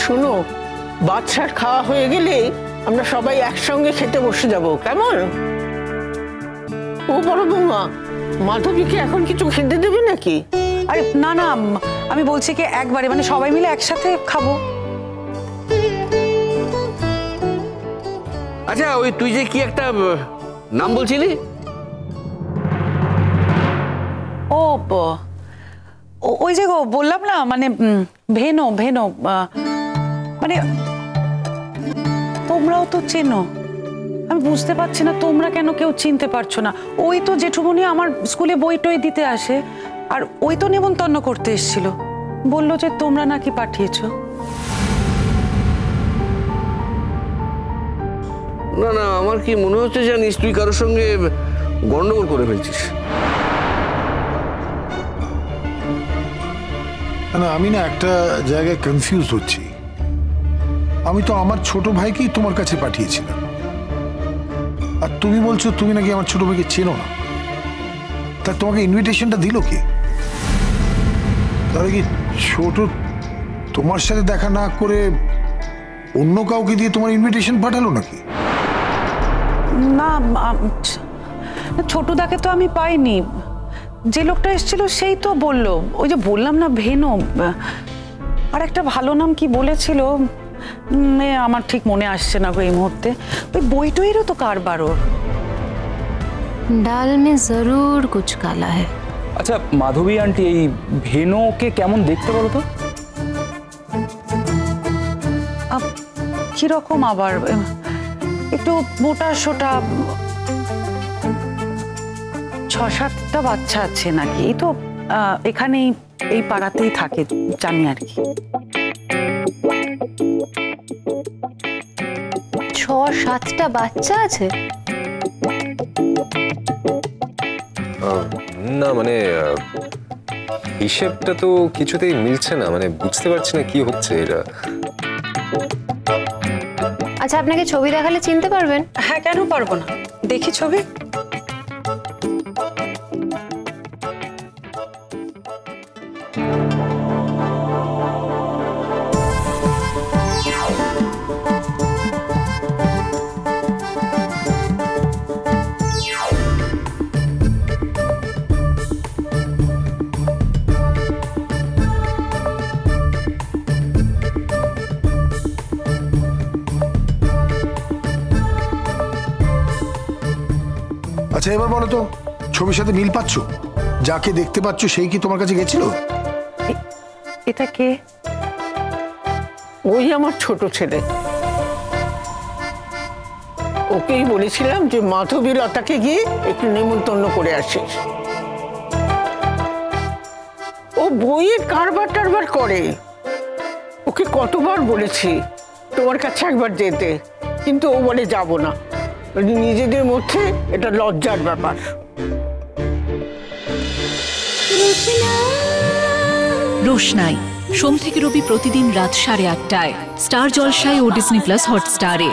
শোনো, বাচ্চার খাওয়া হয়ে গেলে আমরা সবাই একসঙ্গে খেতে বসে যাব, কেমন? ও বড় বৌমা, মাধবীকে এখন কিছু খেতে দেবে নাকি? আরে না না, আমি বলছি কি একবারে মানে সবাই মিলে একসাথে খাবো। আচ্ছা, ওই তুই যে কি একটা নাম বলছিলি? ও ওই যে বললাম না, মানে ভেনো ভেনো, মানে তোমরাও তো চেনো। আমি বুঝতে পারছি না তোমরা কেন কেউ চিনতে পারছো না। ওই তো জেঠুমনি আমার স্কুলে বই টই দিতে আসে, আর ওই তো নিমন্ত্রণ করতে এসেছিল, বললো যে তোমরা নাকি পাঠিয়েছো। না না, আমার কি মনে হচ্ছে জানিস, তুই কারোর সঙ্গে গন্ডগোল করে ফেলছিস। না, আমি না একটা জায়গায় কনফিউজ হচ্ছি। আমি তো আমার ছোট ভাইকেই তোমার কাছে পাঠিয়েছিলাম, আর তুমি বলছো তুমি নাকি আমার ছোট ভাইকে চেনো না। তা তোমাকে ইনভিটেশনটা দিল কে? তাহলে কি ছোট তোমার সাথে দেখা না করে অন্য কাউকে দিয়ে তোমার ইনভিটেশন পাঠালো নাকি? না, ছোটদাকে তো আমি পাইনি। যে লোকটা এসেছিল সেই তো বলল, ওই যে বললাম না ভেনো, আর একটা ভালো নাম কি বলেছিল, আমার ঠিক মনে আসছে না এই মুহূর্তে। ওই বইটইরও তো কারবারও। ডাল মে জরুর কুছ কালা है। আচ্ছা মাধবী আন্টি, এই ভেনোকে কেমন দেখতে বলো তো? কিরকম আবার? একটু মোটা সোটা, 6-7টা বাচ্চা আছে নাকি, এই তো এখানেই এই পাড়াতেই থাকে, জানি আর কি। 6-7টা বাচ্চা আছে? না মানে হিসেবটা তো কিছুতেই মিলছে না, মানে বুঝতে পারছি না কি হচ্ছে এটা। আচ্ছা, আপনাকে ছবি দেখালে চিনতে পারবেন? হ্যাঁ, কেন পারবো না, দেখি ছবি। আচ্ছা, এবার বলো তো, ছবির সাথে মিল পাচ্ছ? যাকে দেখতে পাচ্ছ সেই কি তোমার কাছে গেছিল? এটা কে? ওই আমার ছোট ছেলে। ওকেই বলেছিলাম যে মাধবী লতাকে গিয়ে একটু নেমন্তন্ন করে আসিস। ও বইয়ের কারবার টারবার করে। ওকে কতবার বলেছি তোমার কাছে একবার যেতে, কিন্তু ও বলে যাব না। নিজেদের মধ্যে এটা লজ্জার ব্যাপার। রোশনাই সোম থেকে রবি প্রতিদিন রাত 8:30টায় স্টার জলসায় ও ডিজনি প্লাস হটস্টারে।